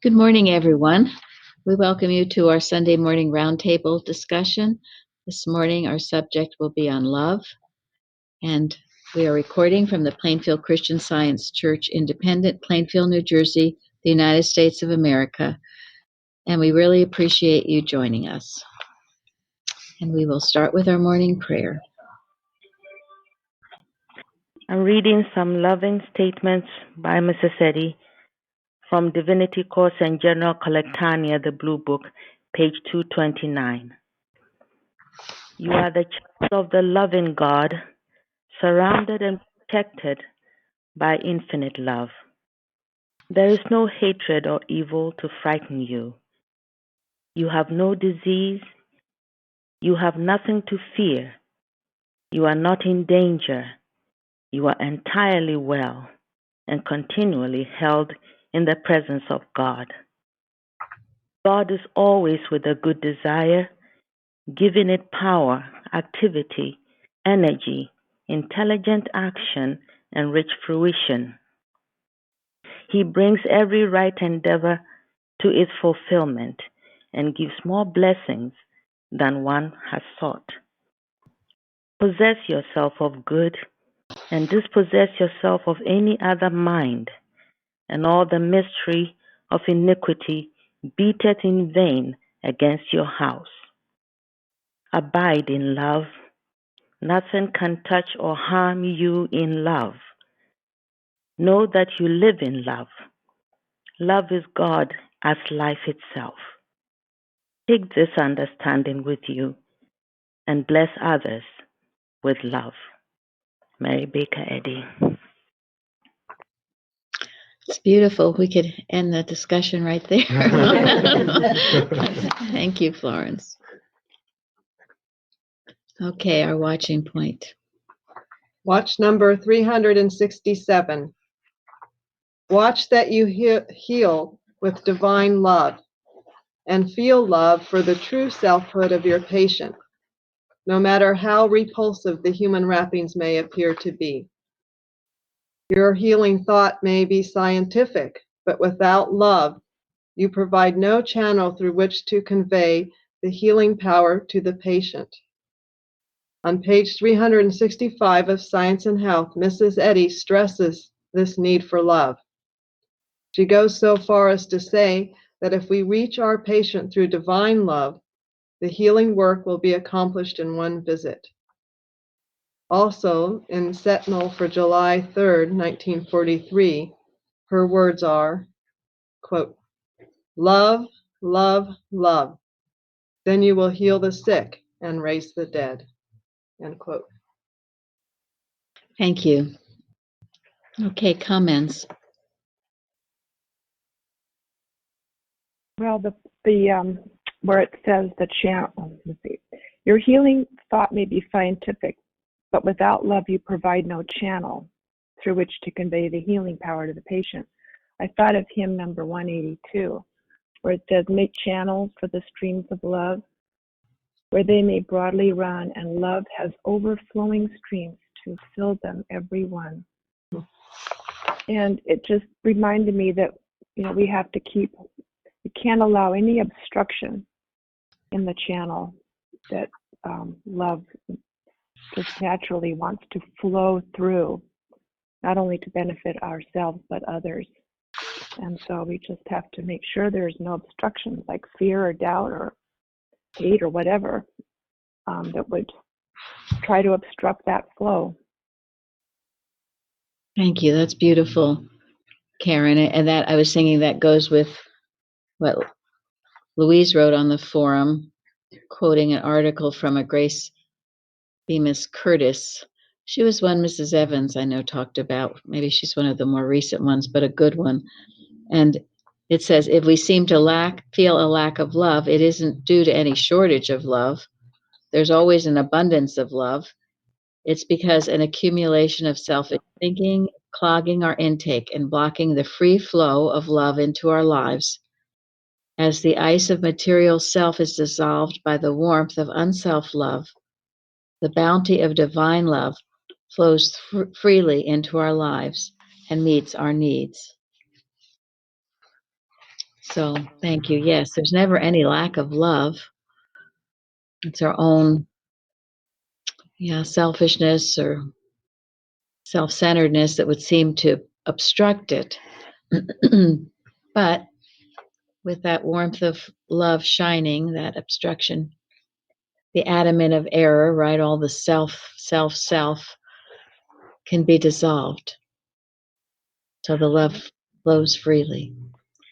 Good morning, everyone. We welcome you to our Sunday morning roundtable discussion. This morning, our subject will be on love, and we are recording from the Plainfield Christian Science Church, Independent, Plainfield, New Jersey, the United States of America, and we really appreciate you joining us. And we will start with our morning prayer. I'm reading some loving statements by Mrs. Eddy from Divinity Course and General Collectania, the Blue Book, page 229. You are the child of the loving God, surrounded and protected by infinite love. There is no hatred or evil to frighten you. You have no disease. You have nothing to fear. You are not in danger. You are entirely well and continually held in the presence of God. God is always with a good desire, giving it power, activity, energy, intelligent action, and rich fruition. He brings every right endeavor to its fulfillment and gives more blessings than one has sought. Possess yourself of good and dispossess yourself of any other mind, and all the mystery of iniquity beateth in vain against your house. Abide in love. Nothing can touch or harm you in love. Know that you live in love. Love is God as life itself. Take this understanding with you and bless others with love. Mary Baker Eddy. It's beautiful. We could end the discussion right there. Thank you, Florence. Okay, our watching point. Watch number 367. Watch that you heal with divine love and feel love for the true selfhood of your patient, no matter how repulsive the human wrappings may appear to be. Your healing thought may be scientific, but without love, you provide no channel through which to convey the healing power to the patient. On page 365 of Science and Health, Mrs. Eddy stresses this need for love. She goes so far as to say that if we reach our patient through divine love, the healing work will be accomplished in one visit. Also, in Sentinel for July 3rd, 1943, her words are, quote, "Love, love, love. Then you will heal the sick and raise the dead." End quote. Thank you. Okay, comments. Well, the where it says the channel, let's see. Your healing thought may be scientific, but without love, you provide no channel through which to convey the healing power to the patient. I thought of hymn number 182, where it says, "Make channels for the streams of love, where they may broadly run, and love has overflowing streams to fill them every one." And it just reminded me that, we have to we can't allow any obstruction in the channel that love just naturally wants to flow through, not only to benefit ourselves, but others. And so we just have to make sure there's no obstructions like fear or doubt or hate or whatever that would try to obstruct that flow. Thank you. That's beautiful, Karen. And that I was thinking that goes with what Louise wrote on the forum, quoting an article from a Grace Bemis Curtis. She was one Mrs. Evans I know talked about. Maybe she's one of the more recent ones, but a good one. And it says, if we seem to feel a lack of love, it isn't due to any shortage of love. There's always an abundance of love. It's because an accumulation of selfish thinking, clogging our intake and blocking the free flow of love into our lives. As the ice of material self is dissolved by the warmth of unself-love, the bounty of divine love flows freely into our lives and meets our needs. So thank you. Yes, there's never any lack of love. It's our own, selfishness or self-centeredness that would seem to obstruct it. But with that warmth of love shining, that obstruction, the adamant of error, right? All the self can be dissolved. So the love flows freely.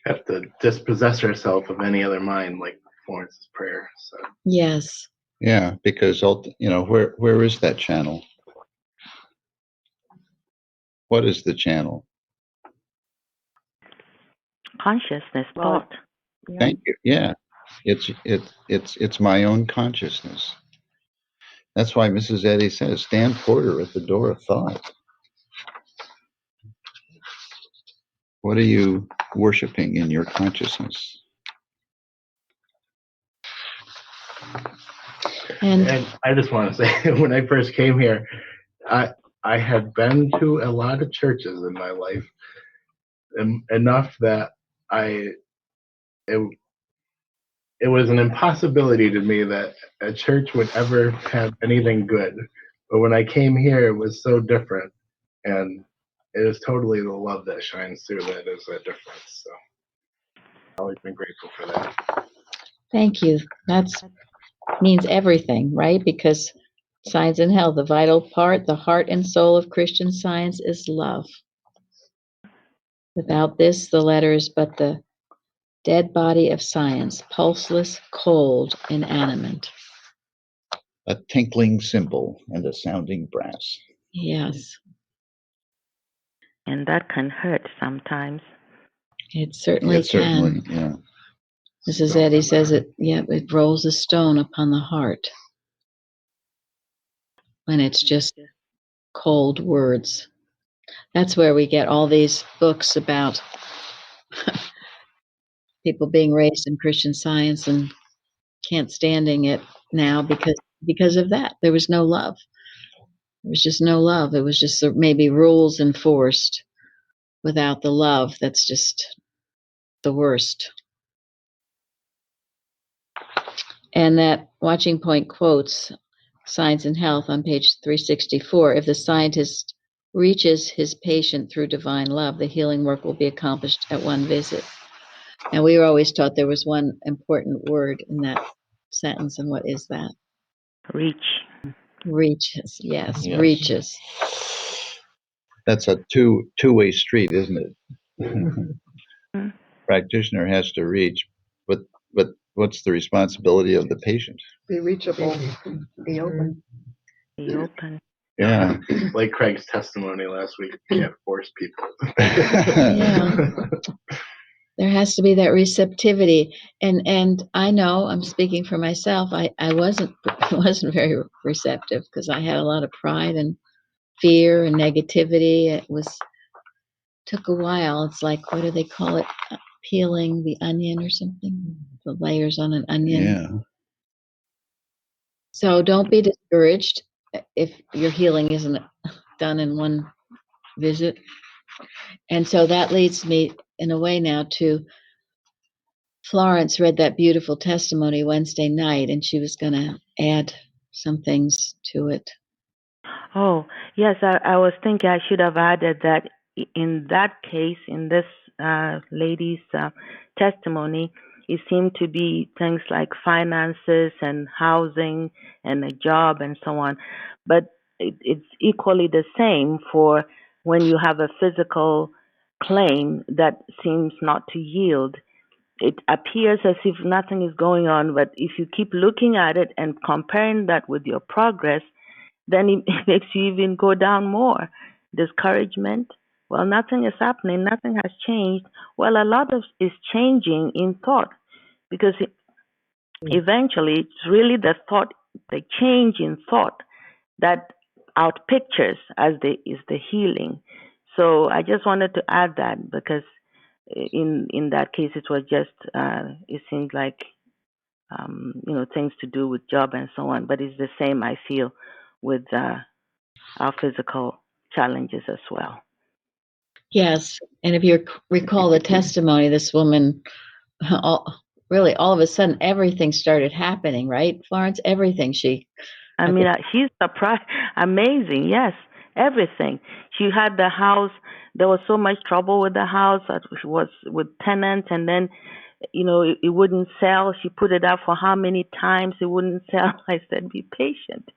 Have to dispossess ourselves of any other mind, like Florence's prayer. So Yes. Yeah, because where is that channel? What is the channel? Consciousness, Well, thought. Yeah. Thank you. Yeah, it's my own consciousness. That's why Mrs. Eddy says, "Stand porter at the door of thought." What are you worshiping in your consciousness? and I just want to say, when I first came here, I had been to a lot of churches in my life, enough that it was an impossibility to me that a church would ever have anything good. But when I came here, it was so different, and it is totally the love that shines through that is a difference. So I've always been grateful for that. Thank you. That's means everything, right? Because Science and Health, the vital part, the heart and soul of Christian Science is love. Without this, the letter is but the dead body of science, pulseless, cold, inanimate. A tinkling cymbal and a sounding brass. Yes, And that can hurt sometimes. it certainly It certainly, can. yeah. Mrs. Eddy says it rolls a stone upon the heart when it's just cold words. That's where we get all these books about people being raised in Christian Science and can't standing it now because of that. There was no love. There was just no love. It was just maybe rules enforced without the love. That's just the worst. And that Watching Point quotes Science and Health on page 364. If the scientist reaches his patient through divine love, the healing work will be accomplished at one visit. And we were always taught there was one important word in that sentence, and what is that? Reach. Reaches. Yes, Yes. reaches. That's a two-way street, isn't it? Mm. Practitioner has to reach, but what's the responsibility of the patient? Be reachable. Be open. Be open. Yeah. Like Craig's testimony last week, you can't force people. Yeah. There has to be that receptivity, and I know I'm speaking for myself. I wasn't very receptive because I had a lot of pride and fear and negativity. Took a while. It's like, what do they call it? Peeling the onion or something. The layers on an onion. Yeah. So don't be discouraged if your healing isn't done in one visit. And so that leads me in a way now to Florence read that beautiful testimony Wednesday night, and she was going to add some things to it. Oh, yes, I was thinking I should have added that in that case, in this lady's testimony, it seemed to be things like finances and housing and a job and so on. But it's equally the same for when you have a physical claim that seems not to yield. It appears as if nothing is going on, but if you keep looking at it and comparing that with your progress, then it makes you even go down more. Discouragement. Well, nothing is happening. Nothing has changed. Well, a lot of is changing in thought because eventually it's really the thought, the change in thought that outpictures is the healing. So I just wanted to add that because in that case it was just it seemed like things to do with job and so on, but it's the same I feel with our physical challenges as well. Yes, and if you recall the testimony, this woman really all of a sudden everything started happening, right, Florence? Everything. I mean, she's surprised. Amazing, yes, everything. She had the house. There was so much trouble with the house. She was with tenants, and then, it wouldn't sell. She put it up for how many times it wouldn't sell. I said, be patient.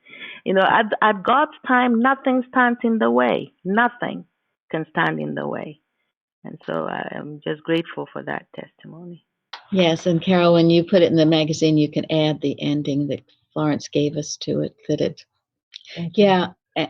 At God's time, nothing stands in the way. Nothing can stand in the way. And so I am just grateful for that testimony. Yes, and Carol, when you put it in the magazine, you can add the ending that Florence gave us to it.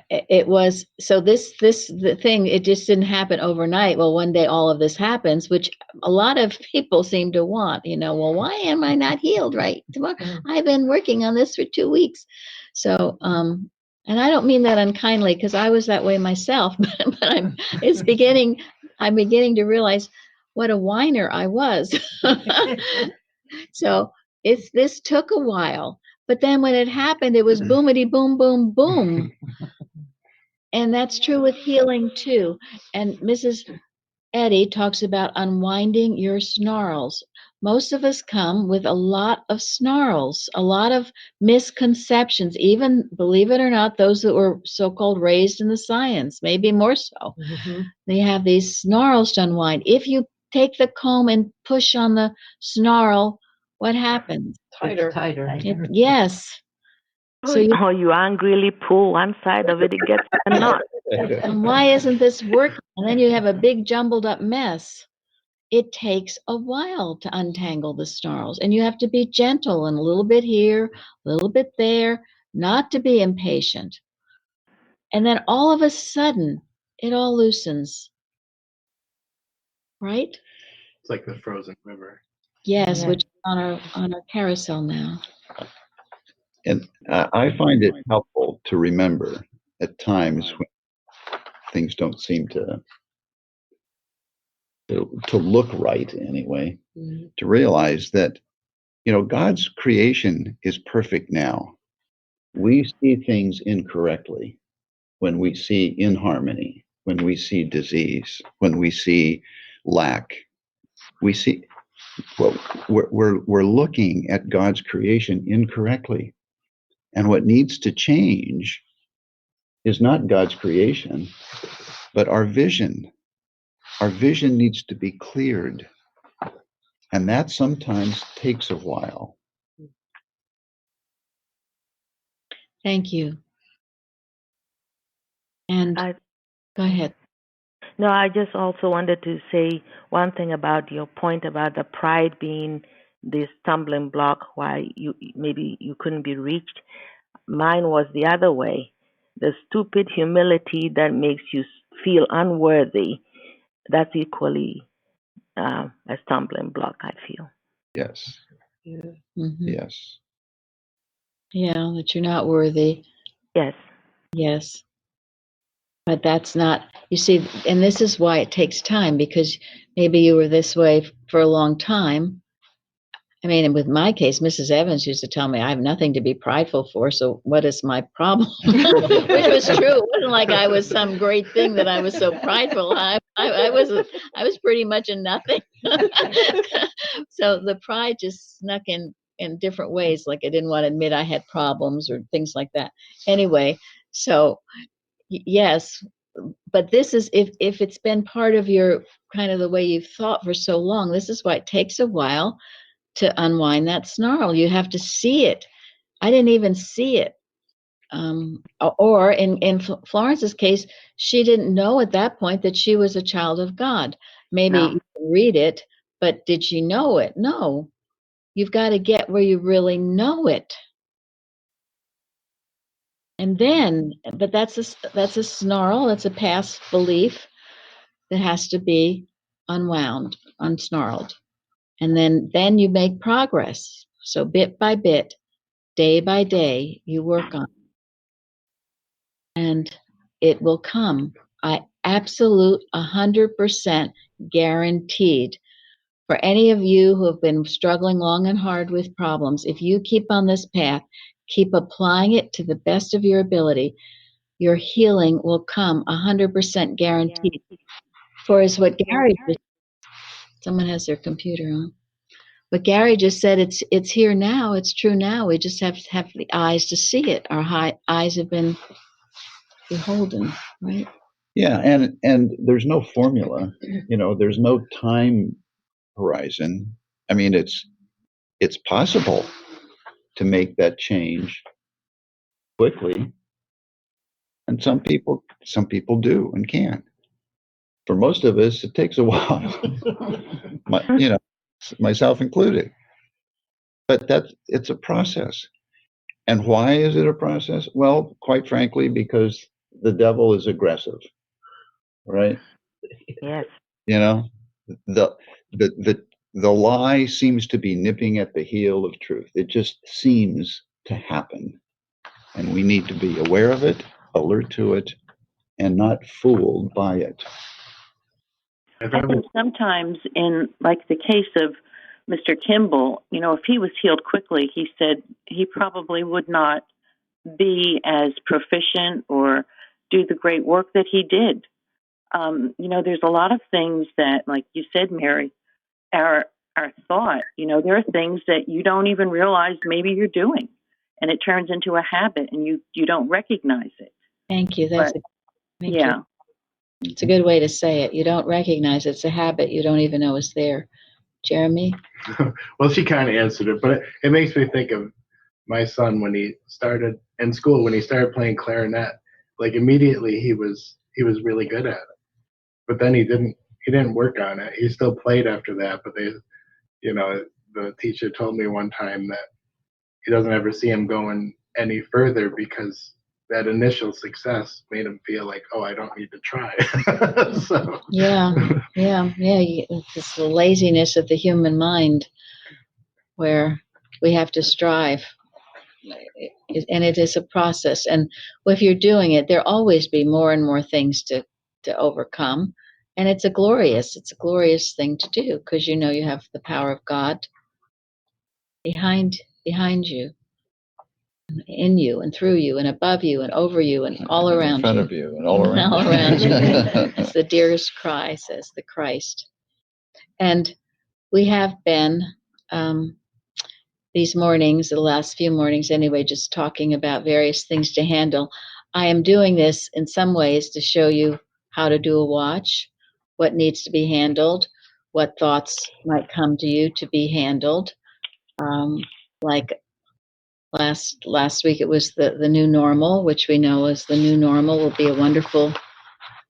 It was, so the thing, it just didn't happen overnight. Well, one day all of this happens, which a lot of people seem to want, well, why am I not healed right tomorrow? I've been working on this for 2 weeks. So, and I don't mean that unkindly, because I was that way myself, but I'm beginning to realize what a whiner I was. So this took a while, but then when it happened, it was boomity boom, boom, boom. And that's true with healing too. And Mrs. Eddy talks about unwinding your snarls. Most of us come with a lot of snarls, a lot of misconceptions, even, believe it or not, those that were so-called raised in the science, maybe more so. They have these snarls to unwind. If you take the comb and push on the snarl, what happens? Tighter. Yes. So you angrily pull one side of it, it gets a knot. And why isn't this working? And then you have a big jumbled up mess. It takes a while to untangle the snarls, and you have to be gentle and a little bit here, a little bit there, not to be impatient. And then all of a sudden, it all loosens. Right? It's like the frozen river. Yes, which is on our carousel now. And I find it helpful to remember at times when things don't seem to look right anyway, to realize that, God's creation is perfect now. We see things incorrectly when we see inharmony, when we see disease, when we see lack. We see, well, we're looking at God's creation incorrectly. And what needs to change is not God's creation, but our vision. Our vision needs to be cleared. And that sometimes takes a while. Thank you. And go ahead. No, I just also wanted to say one thing about your point about the pride being the stumbling block why maybe you couldn't be reached. Mine was the other way. The stupid humility that makes you feel unworthy, that's equally a stumbling block, I feel. Yes. Mm-hmm. Yes. Yeah, that you're not worthy. Yes. Yes. But that's not, you see, and this is why it takes time, because maybe you were this way for a long time. I mean, with my case, Mrs. Evans used to tell me I have nothing to be prideful for, so what is my problem? Which was true. It wasn't like I was some great thing that I was so prideful. I was pretty much a nothing. So the pride just snuck in different ways, like I didn't want to admit I had problems or things like that. Anyway, so yes, but this is, if it's been part of your kind of the way you've thought for so long, this is why it takes a while to unwind that snarl. You have to see it. I didn't even see it. Or in Florence's case, she didn't know at that point that she was a child of God. Maybe you can read it, but did she know it? No. You've got to get where you really know it. And then, but that's a snarl, that's a past belief that has to be unwound, unsnarled. And then you make progress. So bit by bit, day by day, you work on it. And it will come. I absolute 100% guaranteed. For any of you who have been struggling long and hard with problems, if you keep on this path, keep applying it to the best of your ability, your healing will come 100% guaranteed. For as what Gary, someone has their computer on. But Gary just said it's here now. It's true now. We just have to have the eyes to see it. Our eyes have been beholden, right? Yeah, and there's no formula. There's no time horizon. I mean, it's possible to make that change quickly, and some people do and can. For most of us, it takes a while. Myself included. But it's a process. And why is it a process? Well, quite frankly, because the devil is aggressive, right? Yes. The the the lie seems to be nipping at the heel of truth. It just seems to happen, and we need to be aware of it, alert to it, and not fooled by it. I think sometimes in like the case of Mr. Kimball, if he was healed quickly, he said he probably would not be as proficient or do the great work that he did. There's a lot of things that, like you said, Mary, our thought, there are things that you don't even realize maybe you're doing, and it turns into a habit and you don't recognize it. Thank you. Thank you. It's a good way to say it. You don't recognize it's a habit you don't even know is there. Jeremy? Well, she kind of answered it, but it makes me think of my son when he started in school, when he started playing clarinet. Like immediately he was really good at it, but then he didn't work on it. He still played after that, but the teacher told me one time that he doesn't ever see him going any further because that initial success made him feel like, oh, I don't need to try. So. Yeah. It's the laziness of the human mind where we have to strive. And it is a process. And if you're doing it, there'll always be more and more things to overcome. And it's a glorious thing to do because you have the power of God behind you, in you and through you and above you and over you and all around in front you. of you and all around, all around you. It's the dearest cry, says the Christ. And we have been these mornings, the last few mornings anyway, just talking about various things to handle. I am doing this in some ways to show you how to do a watch, what needs to be handled, what thoughts might come to you to be handled. Like last week, it was the new normal, which we know is the new normal will be a wonderful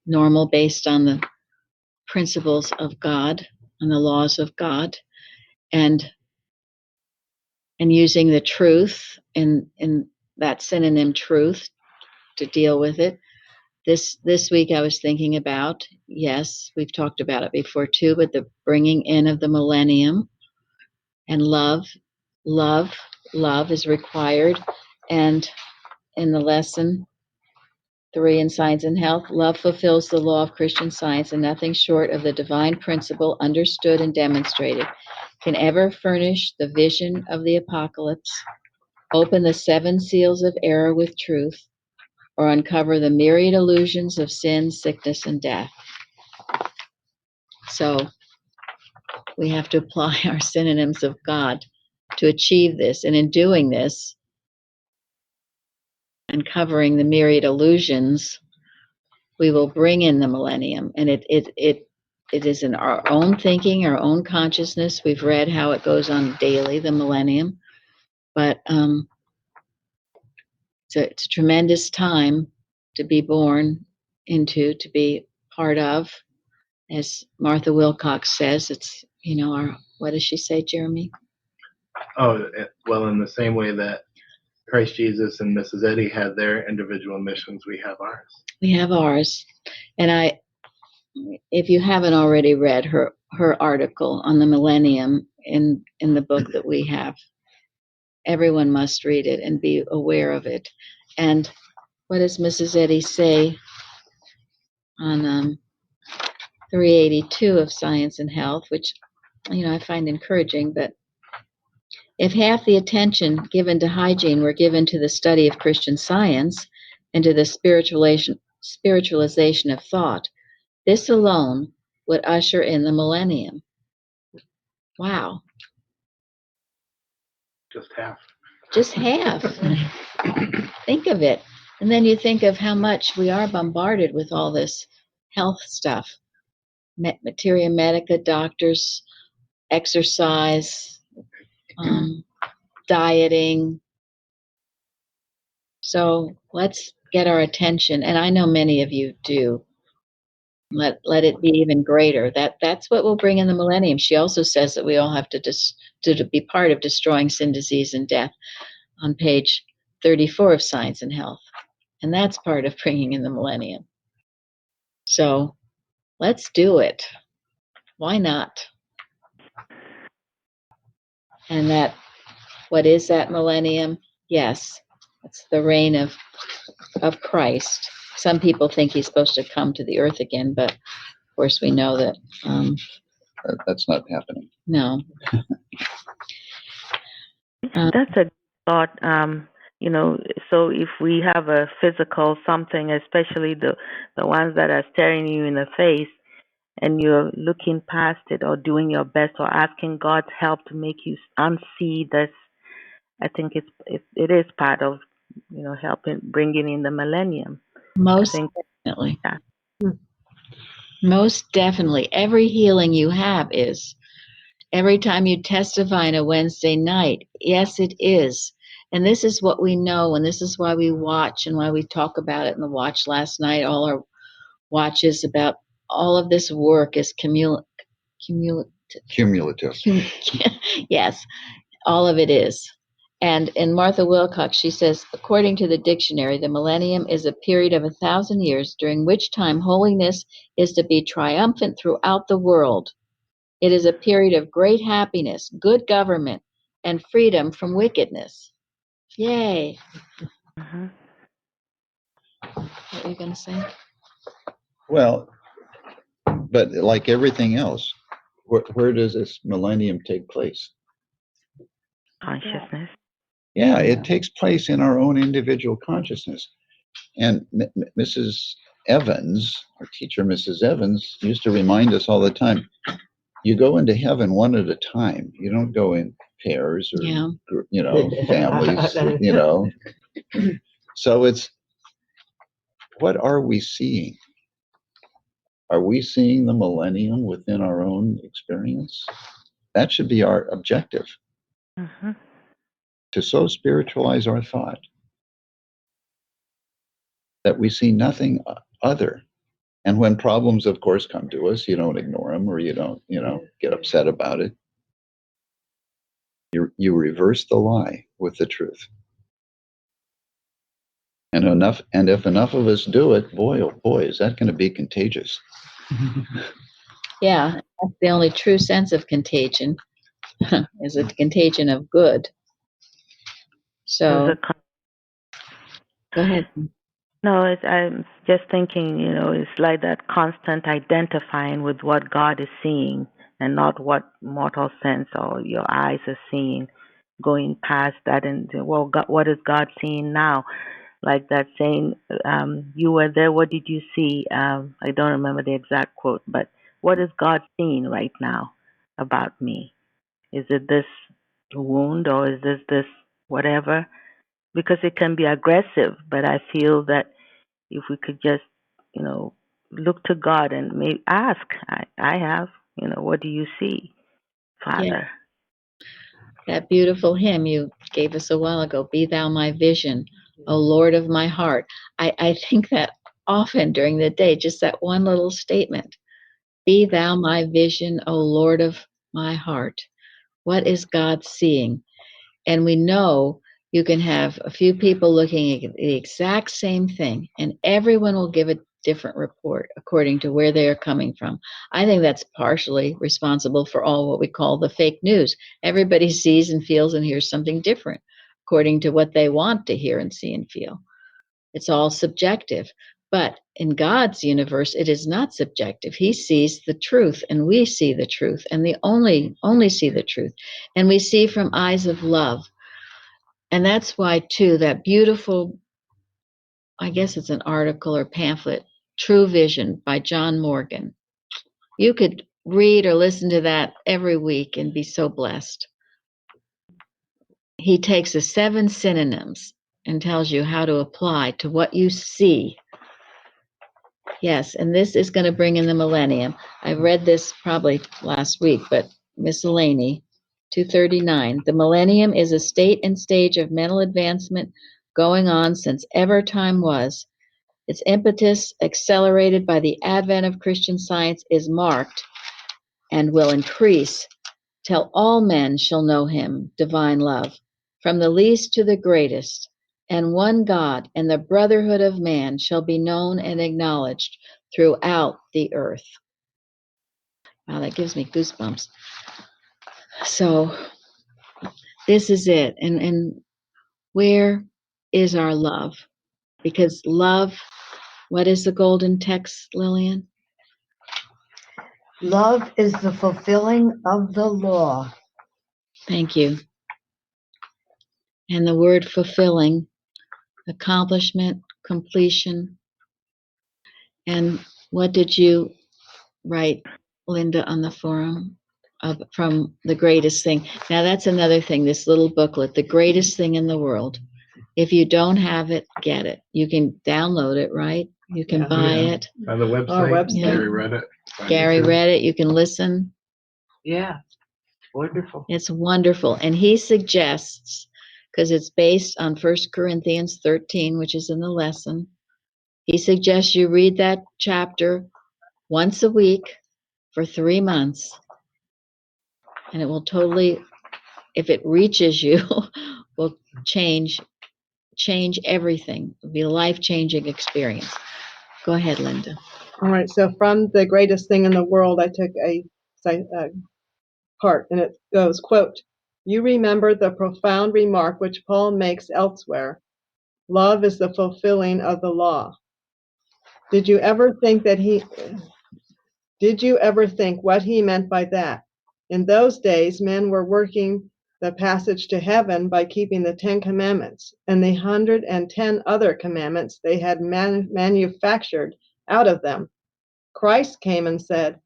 normal based on the principles of God and the laws of God, and using the truth in that synonym truth to deal with it. This week I was thinking about, yes, we've talked about it before too, but the bringing in of the millennium and love is required. And in the lesson 3 in Science and Health, love fulfills the law of Christian Science, and nothing short of the divine principle understood and demonstrated can ever furnish the vision of the apocalypse, open the 7 seals of error with truth, or uncover the myriad illusions of sin, sickness, and death. So we have to apply our synonyms of God to achieve this. And in doing this, uncovering the myriad illusions, we will bring in the millennium. And it is in our own thinking, our own consciousness. We've read how it goes on daily, the millennium. But it's a tremendous time to be born into, to be part of. As Martha Wilcox says, it's, what does she say, Jeremy? Oh, well, in the same way that Christ Jesus and Mrs. Eddy had their individual missions, we have ours. We have ours. And if you haven't already read her article on the millennium in the book that we have, everyone must read it and be aware of it. And what does Mrs. Eddy say on 382 of Science and Health, which, I find encouraging, but if half the attention given to hygiene were given to the study of Christian Science and to the spiritualization of thought, this alone would usher in the millennium. Wow. Just half. Just half. Think of it. And then you think of how much we are bombarded with all this health stuff, materia medica, doctors, exercise, dieting. So let's get our attention. And I know many of you do. Let it be even greater. That's what will bring in the millennium. She also says that we all have to be part of destroying sin, disease, and death on page 34 of Science and Health. And that's part of bringing in the millennium. So let's do it. Why not? And what is that millennium? Yes, it's the reign of Christ. Some people think he's supposed to come to the earth again, but of course we know that That's not happening. no. That's a thought. So if we have a physical something, especially the ones that are staring you in the face, and you're looking past it or doing your best or asking God's help to make you unsee this, I think it is part of helping bringing in the millennium. Most definitely. Most definitely. Every healing you have is. Every time you testify on a Wednesday night, yes, it is. And this is what we know, and this is why we watch and why we talk about it in the watch last night. All our watches about all of this work is cumulative. Yes, all of it is. And in Martha Wilcox, she says, according to the dictionary, the millennium is a period of 1,000 years during which time holiness is to be triumphant throughout the world. It is a period of great happiness, good government, and freedom from wickedness. Yay. Mm-hmm. What were you going to say? Well, but like everything else, where does this millennium take place? Consciousness. Yeah, it takes place in our own individual consciousness. And Mrs. Evans, our teacher, Mrs. Evans, used to remind us all the time, you go into heaven one at a time. You don't go in pairs or, families, So it's, what are we seeing? Are we seeing the millennium within our own experience? That should be our objective. Mm-hmm. To so spiritualize our thought that we see nothing other. And when problems, of course, come to us, you don't ignore them or you don't, get upset about it. You reverse the lie with the truth. And if enough of us do it, boy, oh boy, is that going to be contagious. Yeah, that's the only true sense of contagion, is a contagion of good. So, go ahead. No, I'm just thinking, it's like that constant identifying with what God is seeing and not what mortal sense or your eyes are seeing, going past that and, well, God, what is God seeing now? Like that saying, you were there, what did you see? I don't remember the exact quote, but what is God seeing right now about me? Is it this wound or is this whatever? Because it can be aggressive, but I feel that if we could just, look to God and maybe ask, I have, what do you see, Father? Yeah. That beautiful hymn you gave us a while ago, Be Thou My Vision, O Lord of my heart. I think that often during the day, just that one little statement, Be Thou my vision, O Lord of my heart. What is God seeing? And we know you can have a few people looking at the exact same thing, and everyone will give a different report according to where they are coming from. I think that's partially responsible for all what we call the fake news. Everybody sees and feels and hears something different according to what they want to hear and see and feel. It's all subjective. But in God's universe, it is not subjective. He sees the truth, and we see the truth, and we only see the truth. And we see from eyes of love. And that's why, too, that beautiful, I guess it's an article or pamphlet, True Vision by John Morgan. You could read or listen to that every week and be so blessed. he takes the 7 synonyms and tells you how to apply to what you see. Yes, and this is going to bring in the millennium. I read this probably last week, but miscellany, 239. The millennium is a state and stage of mental advancement going on since ever time was. Its impetus, accelerated by the advent of Christian Science, is marked and will increase till all men shall know him, divine love, from the least to the greatest, and one God and the brotherhood of man shall be known and acknowledged throughout the earth. Wow, that gives me goosebumps. So this is it. And where is our love? Because love, what is the golden text, Lillian? Love is the fulfilling of the law. Thank you. And the word fulfilling, accomplishment, completion. And what did you write, Linda, on the forum from the greatest thing? Now that's another thing, this little booklet, the greatest thing in the world. If you don't have it, get it. You can download it, right? You can buy it. On the website, Our website. Gary read it. Gary read it. You can listen. Yeah, wonderful. It's wonderful. And he suggests, because it's based on 1 Corinthians 13, which is in the lesson, he suggests you read that chapter once a week for 3 months. And it will totally, if it reaches you, will change everything. It'll be a life-changing experience. Go ahead, Linda. All right, so from the greatest thing in the world, I took a part, and it goes, quote, "You remember the profound remark which Paul makes elsewhere, love is the fulfilling of the law. Did you ever think what he meant by that? In those days, men were working the passage to heaven by keeping the 10 commandments and the 110 other commandments they had manufactured out of them. Christ came and said,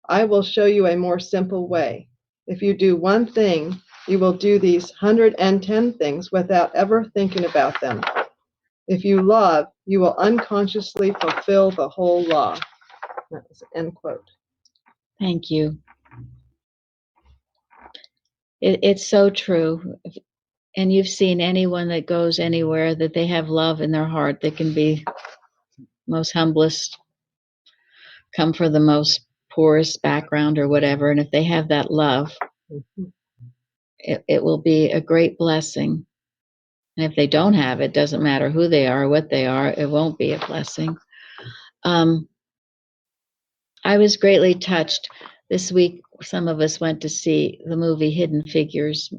I will show you a more simple way. If you do one thing, you will do these 110 things without ever thinking about them. If you love, you will unconsciously fulfill the whole law." That's end quote. Thank you. It's so true. And you've seen anyone that goes anywhere that they have love in their heart, they can be most humblest, come from the most poorest background or whatever. And if they have that love, it will be a great blessing. And if they don't have it, doesn't matter who they are or what they are, it won't be a blessing. I was greatly touched. This week, some of us went to see the movie Hidden Figures.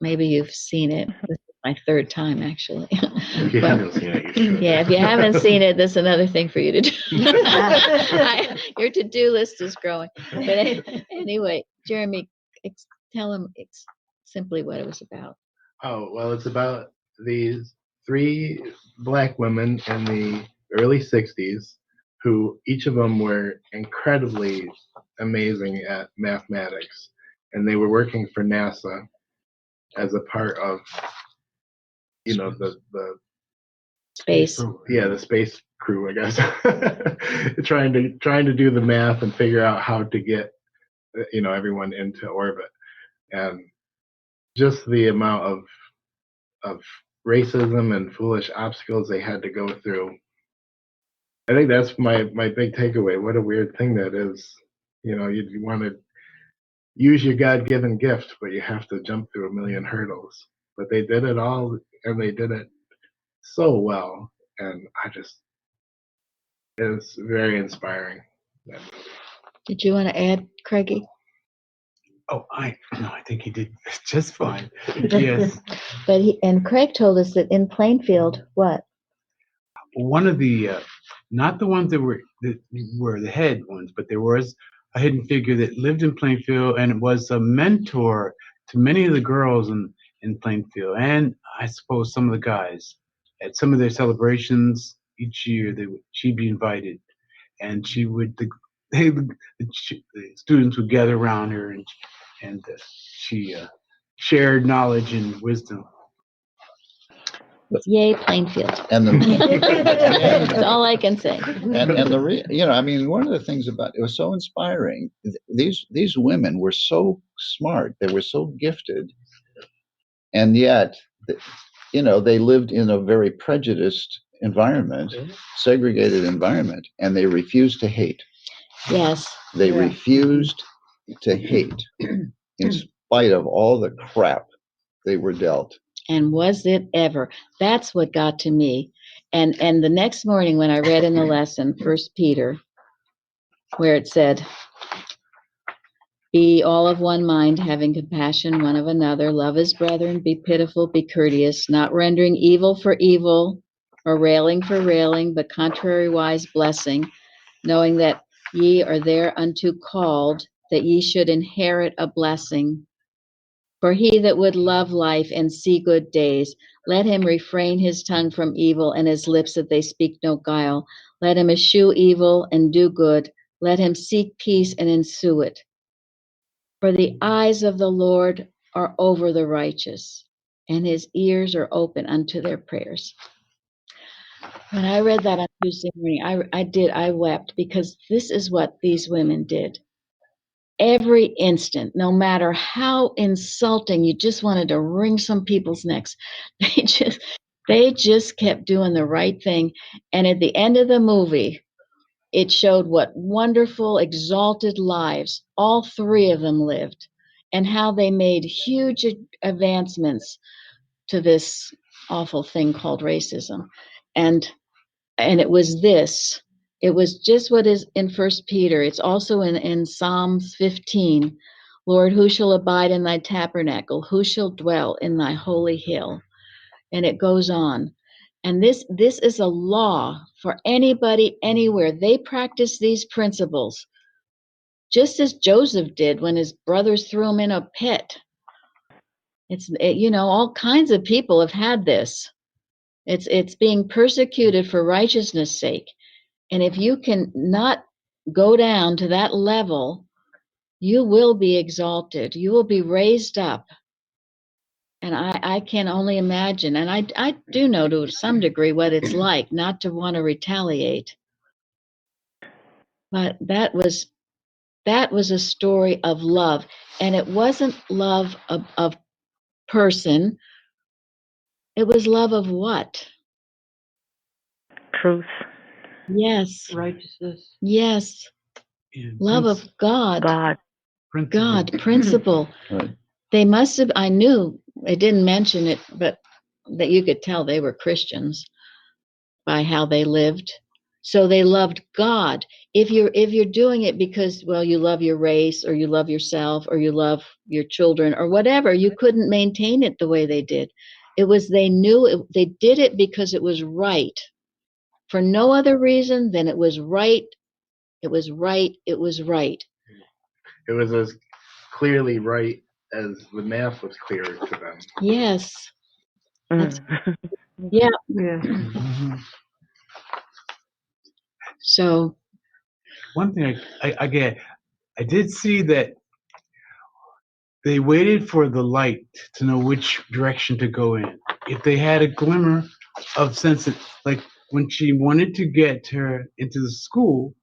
Maybe you've seen it. This is my 3rd time, actually. If you haven't seen it, you should. Yeah, if you haven't seen it, that's another thing for you to do. Your to-do list is growing. But anyway, Jeremy, tell them simply what it was about. Oh, well, it's about these 3 black women in the early 60s who each of them were incredibly amazing at mathematics. And they were working for NASA as a part of, the Space. the space crew, I guess. trying to do the math and figure out how to get, everyone into orbit. And just the amount of racism and foolish obstacles they had to go through. I think that's my big takeaway. What a weird thing that is. You want to use your God-given gift, but you have to jump through a million hurdles. But they did it all, and they did it so well. And it's very inspiring. Did you want to add, Craigie? Oh, I think he did just fine. Yes. But Craig told us that in Plainfield, what? One of the, not the ones that were the head ones, but there was a hidden figure that lived in Plainfield and was a mentor to many of the girls in Plainfield, and I suppose some of the guys. At some of their celebrations each year, she'd be invited, and the students would gather around her, and she shared knowledge and wisdom. Yay, Plainfield. And That's all I can say. I mean, one of the things about it was so inspiring. These women were so smart. They were so gifted, and yet, they lived in a very prejudiced environment, segregated environment, and they refused to hate. Yes. They refused to hate in spite of all the crap they were dealt. And was it ever? That's what got to me. And the next morning when I read in the lesson, 1 Peter, where it said, be all of one mind, having compassion one of another, love his brethren, be pitiful, be courteous, not rendering evil for evil or railing for railing, but contrariwise blessing, knowing that ye are thereunto called, that ye should inherit a blessing. For he that would love life and see good days, let him refrain his tongue from evil and his lips that they speak no guile. Let him eschew evil and do good. Let him seek peace and ensue it. For the eyes of the Lord are over the righteous, and his ears are open unto their prayers. When I read that on Tuesday morning, I wept, because this is what these women did. Every instant, no matter how insulting, you just wanted to wring some people's necks. They just kept doing the right thing. And at the end of the movie, it showed what wonderful, exalted lives all three of them lived, and how they made huge advancements to this awful thing called racism. And it was this. It was just what is in 1 Peter. It's also in Psalms 15. Lord, who shall abide in thy tabernacle? Who shall dwell in thy holy hill? And it goes on. And this is a law for anybody, anywhere. They practice these principles, just as Joseph did when his brothers threw him in a pit. All kinds of people have had this. It's being persecuted for righteousness' sake. And if you can not go down to that level, you will be exalted. You will be raised up. And I can only imagine, and I do know to some degree what it's like not to want to retaliate. But that was a story of love. And it wasn't love of person. It was love of what? Truth. Yes. Righteousness. Yes. Love of God. Principle. Right. They must have, I knew, it didn't mention it, but that you could tell they were Christians by how they lived. So they loved God. If you're doing it because, well, you love your race, or you love yourself, or you love your children, or whatever, you couldn't maintain it the way they did. It was, they knew it, they did it because it was right. For no other reason than it was right. It was right. It was right. It was as clearly right as the math was clear to them. Yes. That's, Mm. yeah. Yeah. So One thing I get, I did see that they waited for the light to know which direction to go in. If they had a glimmer of sense, like when she wanted to get her into the school,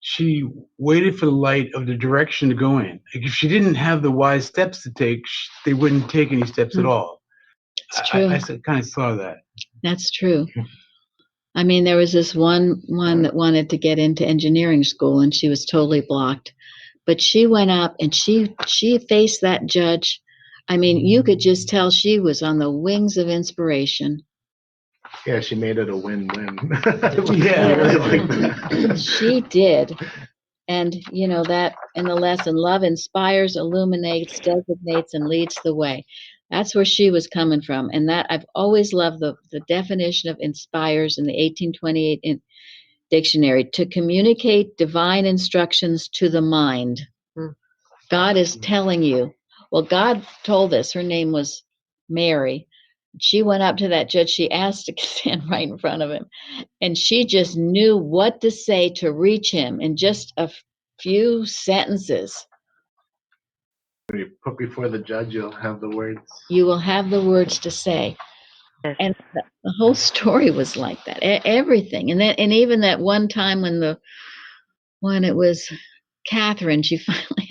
she waited for the light of the direction to go in. Like if she didn't have the wise steps to take, they wouldn't take any steps at all. it's true. I kind of saw that. That's true. I mean, there was this one that wanted to get into engineering school, and she was totally blocked. But she went up and she faced that judge. I mean, you could just tell she was on the wings of inspiration. Yeah, she made it a win-win. Yeah. I really like that. She did. And that in the lesson, love inspires, illuminates, designates, and leads the way. That's where she was coming from. And that I've always loved the definition of inspires in the 1828 dictionary: to communicate divine instructions to the mind. God is telling you. Well, God told us, her name was Mary. She went up to that judge. She asked to stand right in front of him. And she just knew what to say to reach him in just a few sentences. When you put before the judge, you'll have the words. You will have the words to say. Yes. And the whole story was like that. Everything. And even that one time when it was Catherine, she finally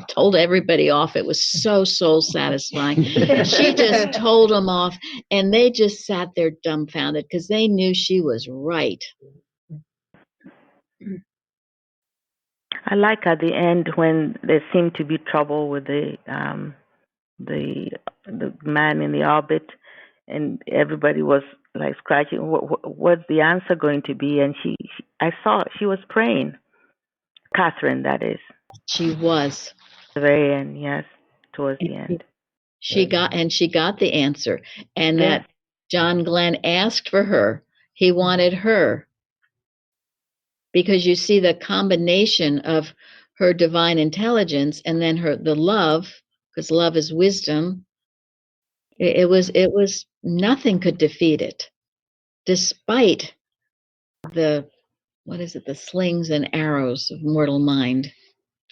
told everybody off. It was so soul satisfying. She just told them off, and they just sat there dumbfounded because they knew she was right. I like at the end when there seemed to be trouble with the man in the orbit, and everybody was like scratching. What's the answer going to be? And I saw she was praying. Catherine, that is. She was. The very end, yes, towards the end. She got the answer, and Yeah. that John Glenn asked for her. He wanted her because you see the combination of her divine intelligence and then the love, because love is wisdom. It was nothing could defeat it, despite the the slings and arrows of mortal mind,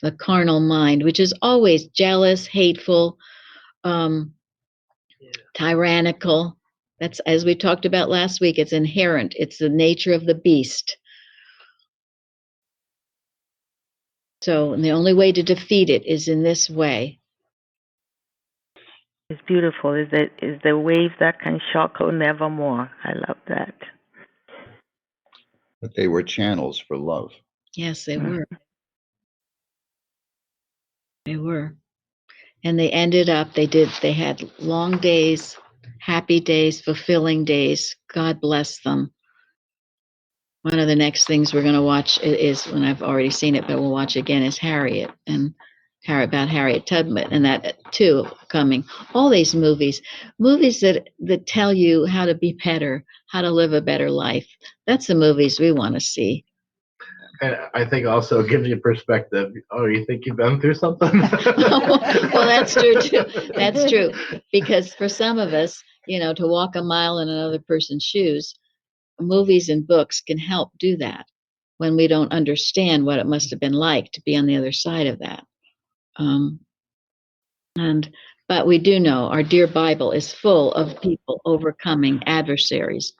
the carnal mind, which is always jealous, hateful, tyrannical. That's, as we talked about last week, it's inherent. It's the nature of the beast. So, and the only way to defeat it is in this way. It's beautiful. Is the wave that can shock her nevermore. I love that. But they were channels for love. Yes, they were. They were. And they ended up, they had long days, happy days, fulfilling days. God bless them. One of the next things we're going to watch is, when I've already seen it, but we'll watch again, is Harriet, and about Harriet Tubman, and that too coming. All these movies that tell you how to be better, how to live a better life. That's the movies we want to see. And I think also it gives you perspective. Oh, you think you've been through something? Well, that's true too. That's true. Because for some of us, to walk a mile in another person's shoes, movies and books can help do that when we don't understand what it must have been like to be on the other side of that. But we do know our dear Bible is full of people overcoming adversaries,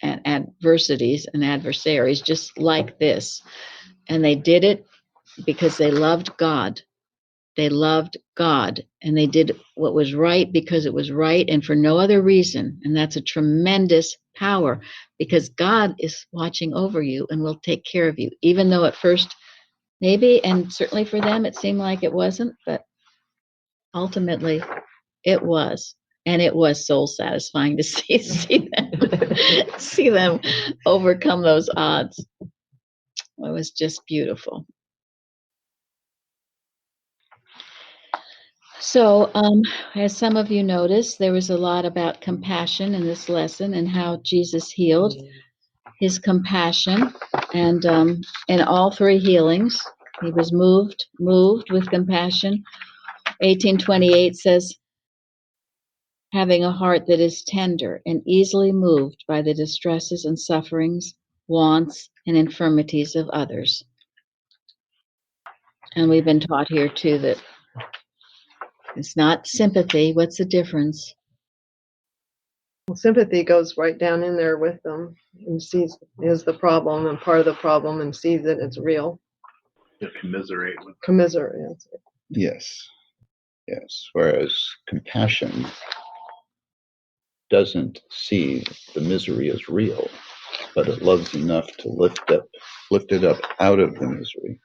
and adversities and adversaries, just like this. And they did it because they loved God. They loved God, and they did what was right because it was right and for no other reason. And that's a tremendous power, because God is watching over you and will take care of you, even though at first, maybe, and certainly for them, it seemed like it wasn't, but ultimately it was. And it was soul satisfying to see them overcome those odds. It was just beautiful. So, as some of you noticed, there was a lot about compassion in this lesson and how Jesus healed. His compassion, and in all three healings, he was moved with compassion. 1828 says, having a heart that is tender and easily moved by the distresses and sufferings, wants, and infirmities of others. And we've been taught here too that it's not sympathy. What's the difference? Well, sympathy goes right down in there with them and sees is the problem and part of the problem and sees that it's real. You commiserate with them. Commiserate. Yes. Yes. Whereas compassion doesn't see the misery as real, but it loves enough to lift it up out of the misery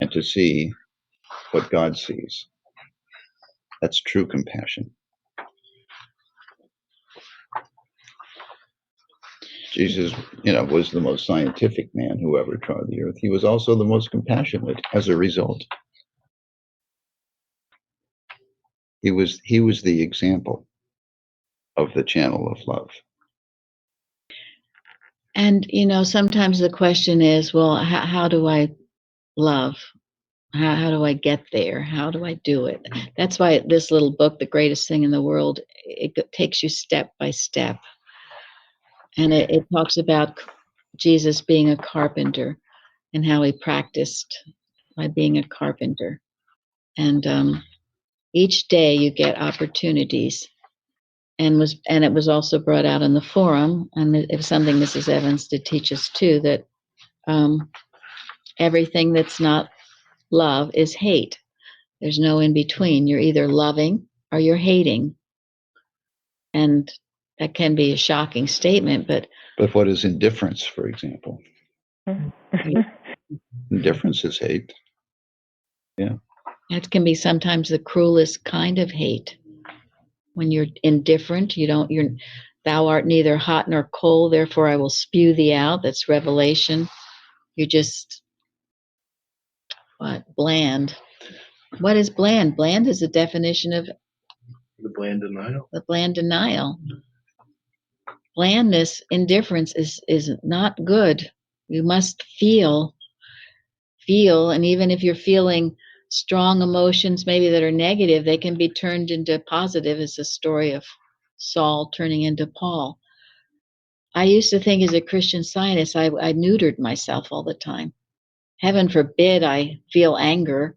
and to see what God sees. That's true compassion. Jesus, was the most scientific man who ever trod the earth. He was also the most compassionate as a result. He was the example of the channel of love. And, sometimes the question is, well, how do I love? How do I get there? How do I do it? That's why this little book, The Greatest Thing in the World, it takes you step by step. And it talks about Jesus being a carpenter and how he practiced by being a carpenter. And each day you get opportunities and it was also brought out in the forum, and it was something Mrs. Evans did teach us too, that everything that's not love is hate. There's no in between. You're either loving or you're hating. And that can be a shocking statement, but what is indifference, for example? Indifference is hate. Yeah. it can be sometimes the cruelest kind of hate. When you're indifferent, thou art neither hot nor cold, therefore I will spew thee out. That's Revelation. You're just bland. What is bland? Bland is a definition of The bland denial. the bland denial. Blandness, indifference is not good. You must feel, and even if you're feeling strong emotions maybe that are negative, they can be turned into positive, as the story of Saul turning into Paul. I used to think as a Christian Scientist, I neutered myself all the time. Heaven forbid I feel anger.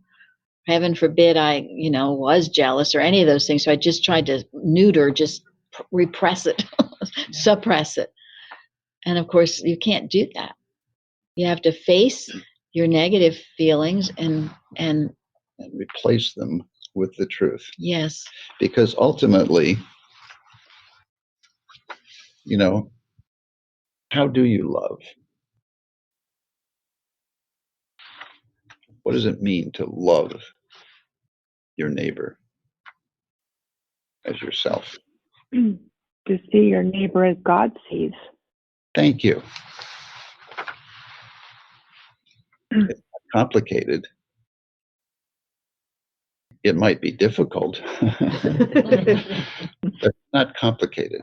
Heaven forbid I, was jealous or any of those things. So I just tried to neuter, just repress it, suppress it. And of course, you can't do that. You have to face your negative feelings and replace them with the truth. yes. Because ultimately, how do you love? What does it mean to love your neighbor as yourself? To see your neighbor as God sees. Thank you. It's complicated. It might be difficult, but not complicated.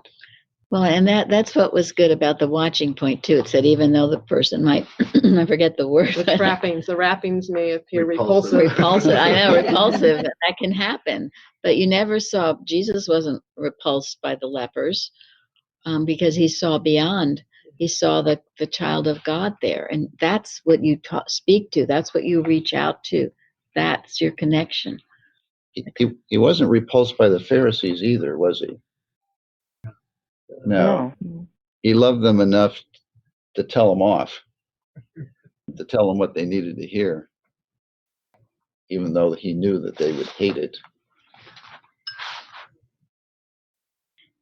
Well, and that's what was good about the watching point too. It said even though the person might, I forget the word. The wrappings may appear Repulsive. repulsive. Repulsive. I know, repulsive. That can happen. But you never saw, Jesus wasn't repulsed by the lepers because he saw beyond. He saw the child of God there. And that's what you speak to. That's what you reach out to. That's your connection. He wasn't repulsed by the Pharisees either, was he? No. He loved them enough to tell them off, to tell them what they needed to hear, even though he knew that they would hate it.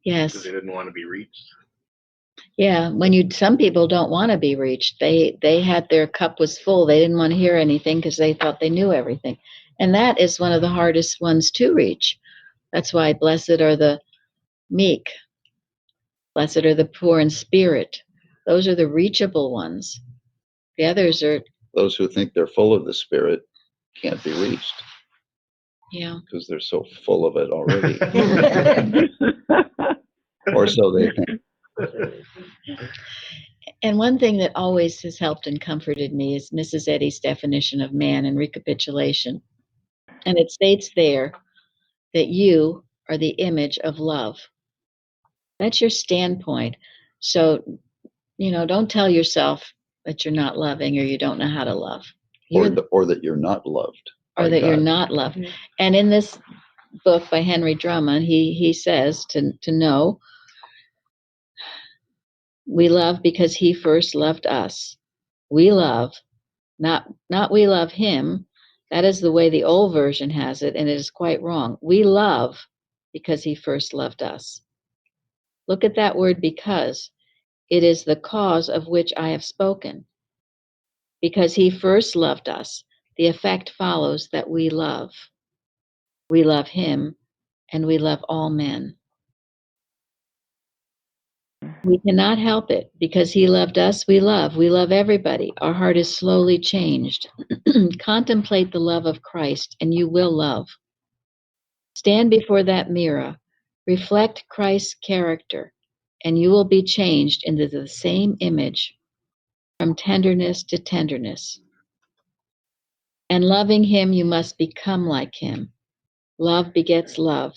Yes. Because they didn't want to be reached. Yeah, some people don't want to be reached. They had their cup was full. They didn't want to hear anything because they thought they knew everything. And that is one of the hardest ones to reach. That's why blessed are the meek. Blessed are the poor in spirit. Those are the reachable ones. The others are those who think they're full of the Spirit can't be reached. Yeah. Because they're so full of it already. Or so they think. And one thing that always has helped and comforted me is Mrs. Eddy's definition of man in recapitulation. And it states there that you are the image of love. That's your standpoint. So, don't tell yourself that you're not loving or you don't know how to love. Or that you're not loved. Or that you're not loved. Mm-hmm. And in this book by Henry Drummond, he says to know, we love because he first loved us. We love, not we love him. That is the way the old version has it, and it is quite wrong. We love because he first loved us. Look at that word because. It is the cause of which I have spoken. Because he first loved us, the effect follows that we love. We love him, and we love all men. We cannot help it. Because he loved us, we love. We love everybody. Our heart is slowly changed. Contemplate the love of Christ, and you will love. Stand before that mirror. Reflect Christ's character, and you will be changed into the same image, from tenderness to tenderness. And loving him, you must become like him. Love begets love.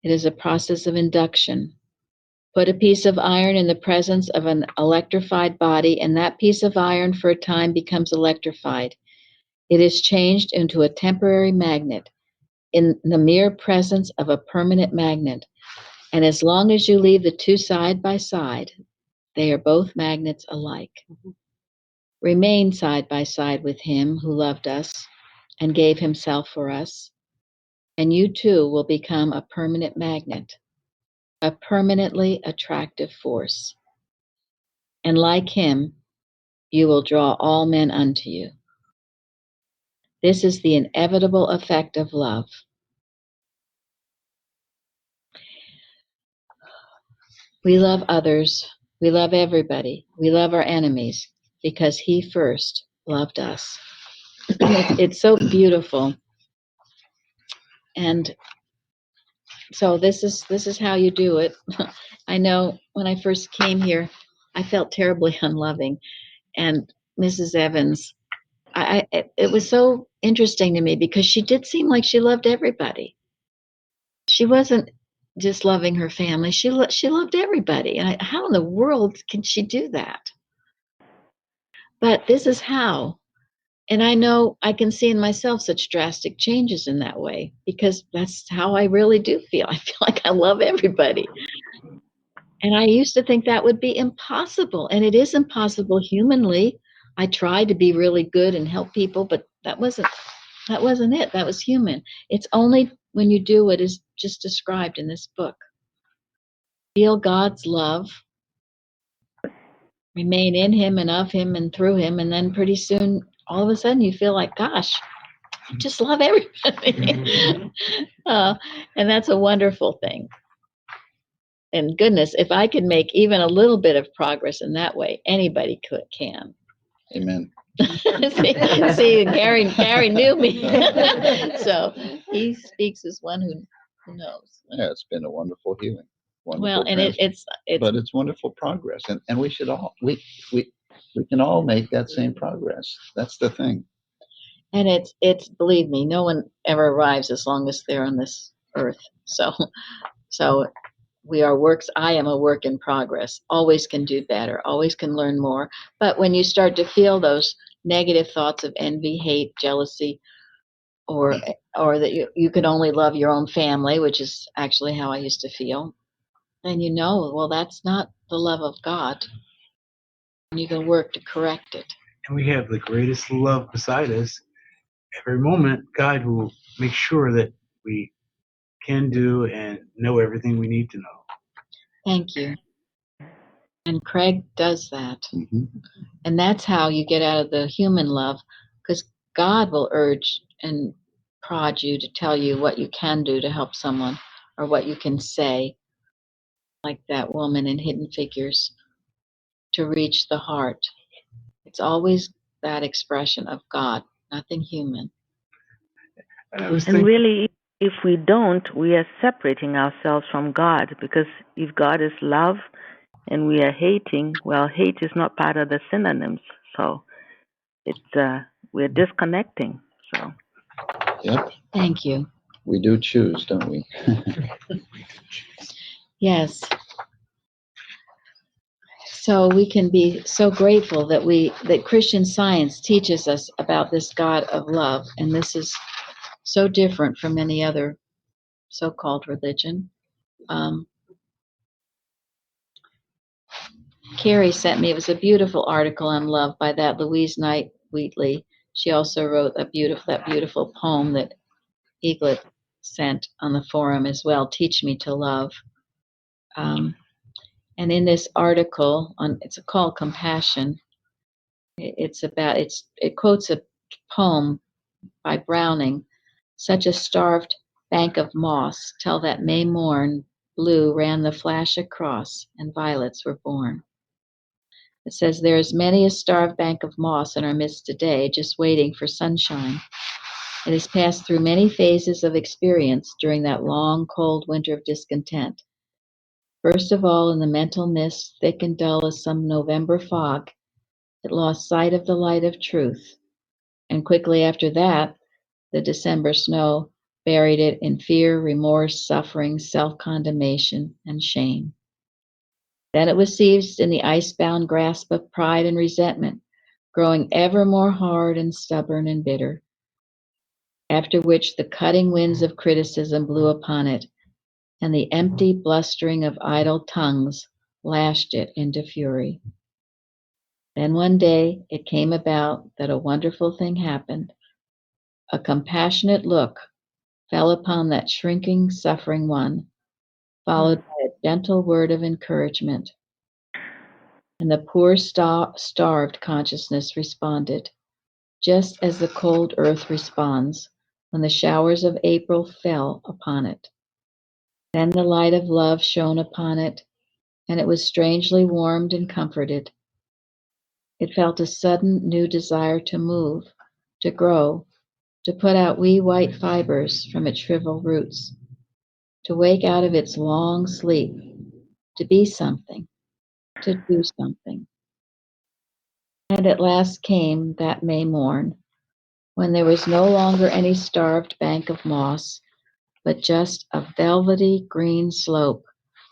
It is a process of induction. Put a piece of iron in the presence of an electrified body, and that piece of iron for a time becomes electrified. It is changed into a temporary magnet in the mere presence of a permanent magnet. And as long as you leave the two side by side, they are both magnets alike. Remain side by side with him who loved us and gave himself for us, and you too will become a permanent magnet, a permanently attractive force. And like him, you will draw all men unto you. This is the inevitable effect of love. We love others. We love everybody. We love our enemies because he first loved us. It's so beautiful. And so this is how you do it. I know when I first came here, I felt terribly unloving. And Mrs. Evans, it was so interesting to me because she did seem like she loved everybody. She wasn't just loving her family. She loved everybody. And how in the world can she do that? But this is how. And I know I can see in myself such drastic changes in that way because that's how I really do feel. I feel like I love everybody. And I used to think that would be impossible. And it is impossible humanly. I tried to be really good and help people, but that wasn't it. That was human. It's only when you do what is just described in this book. Feel God's love, remain in him and of him and through him, and then pretty soon all of a sudden you feel like, gosh, I just love everybody. And that's a wonderful thing. And goodness, if I could make even a little bit of progress in that way, anybody can. Amen. see, Gary knew me. So he speaks as one who knows. Yeah, it's been a wonderful healing. Well, and it's but it's wonderful progress, and we should all we can all make that same progress. That's the thing. And it's believe me, no one ever arrives as long as they're on this earth. So we are works. I am a work in progress. Always can do better. Always can learn more. But when you start to feel those negative thoughts of envy, hate, jealousy, or that you can only love your own family, which is actually how I used to feel, then you know, well, that's not the love of God. And you can work to correct it. And we have the greatest love beside us. Every moment, God will make sure that we can do and know everything we need to know. Thank you. And Craig does that. Mm-hmm. And that's how you get out of the human love, because God will urge and prod you to tell you what you can do to help someone or what you can say, like that woman in Hidden Figures, to reach the heart. It's always that expression of God, nothing human. And really, if we don't, we are separating ourselves from God, because if God is love and we are hating, well, hate is not part of the synonyms. So it's we're disconnecting. So. Yep. Thank you. We do choose, don't we? Yes. So we can be so grateful that Christian Science teaches us about this God of love, and this is so different from any other so-called religion. Carrie sent me, it was a beautiful article on love by that Louise Knight Wheatley. She also wrote that beautiful poem that Eaglet sent on the forum as well, Teach Me to Love. And in this article, it's called Compassion. It quotes a poem by Browning. Such a starved bank of moss, till that May morn, blue ran the flash across, and violets were born. It says, there is many a starved bank of moss in our midst today, just waiting for sunshine. It has passed through many phases of experience during that long, cold winter of discontent. First of all, in the mental mist, thick and dull as some November fog, it lost sight of the light of truth. And quickly after that, the December snow buried it in fear, remorse, suffering, self-condemnation, and shame. Then it was seized in the ice-bound grasp of pride and resentment, growing ever more hard and stubborn and bitter. After which the cutting winds of criticism blew upon it, and the empty blustering of idle tongues lashed it into fury. Then one day it came about that a wonderful thing happened. A compassionate look fell upon that shrinking, suffering one, followed by a gentle word of encouragement. And the poor starved consciousness responded, just as the cold earth responds when the showers of April fell upon it. Then the light of love shone upon it, and it was strangely warmed and comforted. It felt a sudden new desire to move, to grow, to put out wee white fibers from its shriveled roots, to wake out of its long sleep, to be something, to do something. And at last came that May morn, when there was no longer any starved bank of moss, but just a velvety green slope,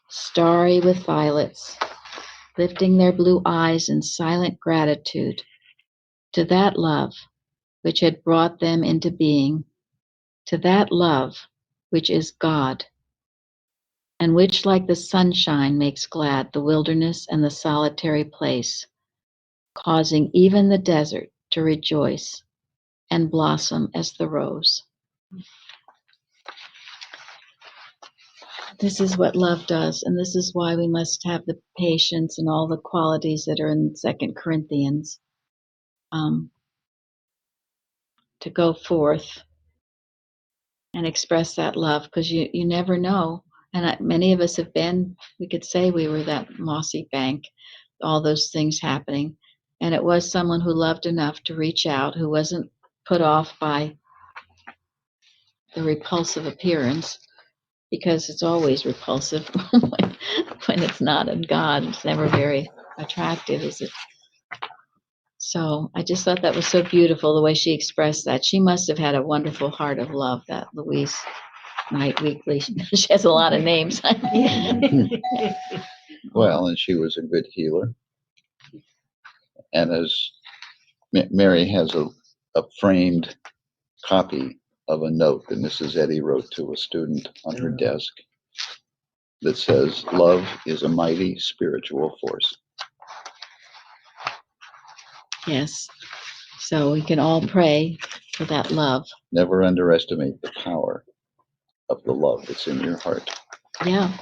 starry with violets, lifting their blue eyes in silent gratitude to that love which had brought them into being, to that love which is God, and which, like the sunshine, makes glad the wilderness and the solitary place, causing even the desert to rejoice and blossom as the rose. This is what love does, and this is why we must have the patience and all the qualities that are in 2 Corinthians to go forth and express that love, because you never know. And many of us have been, we could say we were that mossy bank, all those things happening. And it was someone who loved enough to reach out, who wasn't put off by the repulsive appearance, because it's always repulsive when it's not in God. It's never very attractive, is it? So I just thought that was so beautiful, the way she expressed that. She must have had a wonderful heart of love, that Louise Night Weekly. She has a lot of names. Well, and she was a good healer. And as Mary has a framed copy of a note that Mrs. Eddy wrote to a student on her desk that says, "Love is a mighty spiritual force." Yes. So we can all pray for that love. Never underestimate the power of the love that's in your heart. Yeah.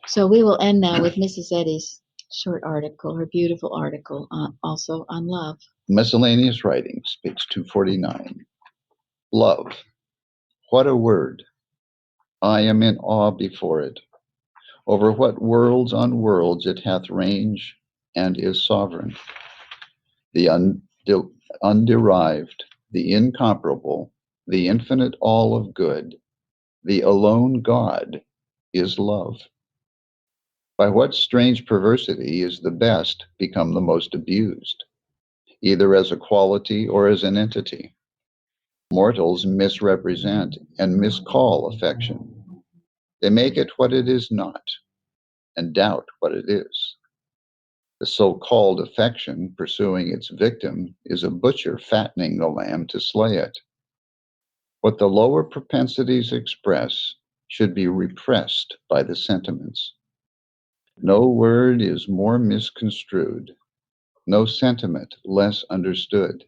So we will end now with Mrs. Eddy's short article, her beautiful article, also on love. Miscellaneous Writings, page 249. Love. What a word. I am in awe before it. Over what worlds on worlds it hath range and is sovereign. The underived, the incomparable, the infinite all of good, the alone God is love. By what strange perversity is the best become the most abused, either as a quality or as an entity? Mortals misrepresent and miscall affection. They make it what it is not, and doubt what it is. The so-called affection pursuing its victim is a butcher fattening the lamb to slay it. What the lower propensities express should be repressed by the sentiments. No word is more misconstrued, no sentiment less understood.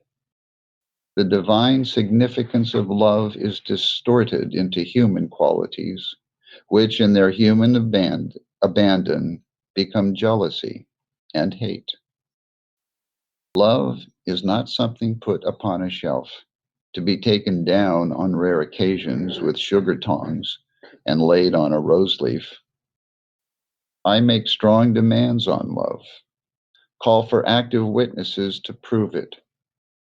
The divine significance of love is distorted into human qualities, which in their human abandon become jealousy and hate. Love is not something put upon a shelf, to be taken down on rare occasions with sugar tongs and laid on a rose leaf. I make strong demands on love, call for active witnesses to prove it,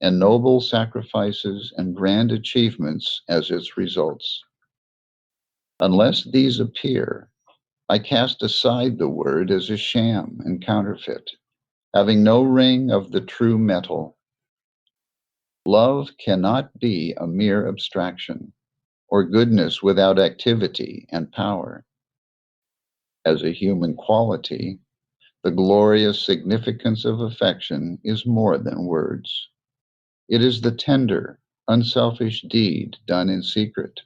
and noble sacrifices and grand achievements as its results. Unless these appear, I cast aside the word as a sham and counterfeit, having no ring of the true metal. Love cannot be a mere abstraction, or goodness without activity and power. As a human quality, the glorious significance of affection is more than words. It is the tender, unselfish deed done in secret,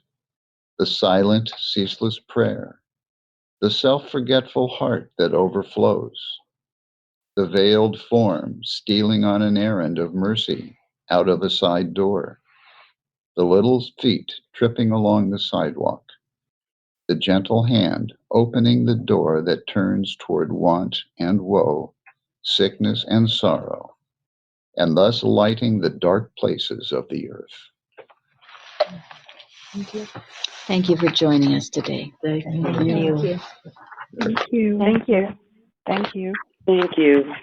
the silent, ceaseless prayer, the self-forgetful heart that overflows, the veiled form stealing on an errand of mercy out of a side door, the little feet tripping along the sidewalk, the gentle hand opening the door that turns toward want and woe, sickness and sorrow, and thus lighting the dark places of the earth. Thank you for joining us today. Thank you. Thank you. Thank you. Thank you.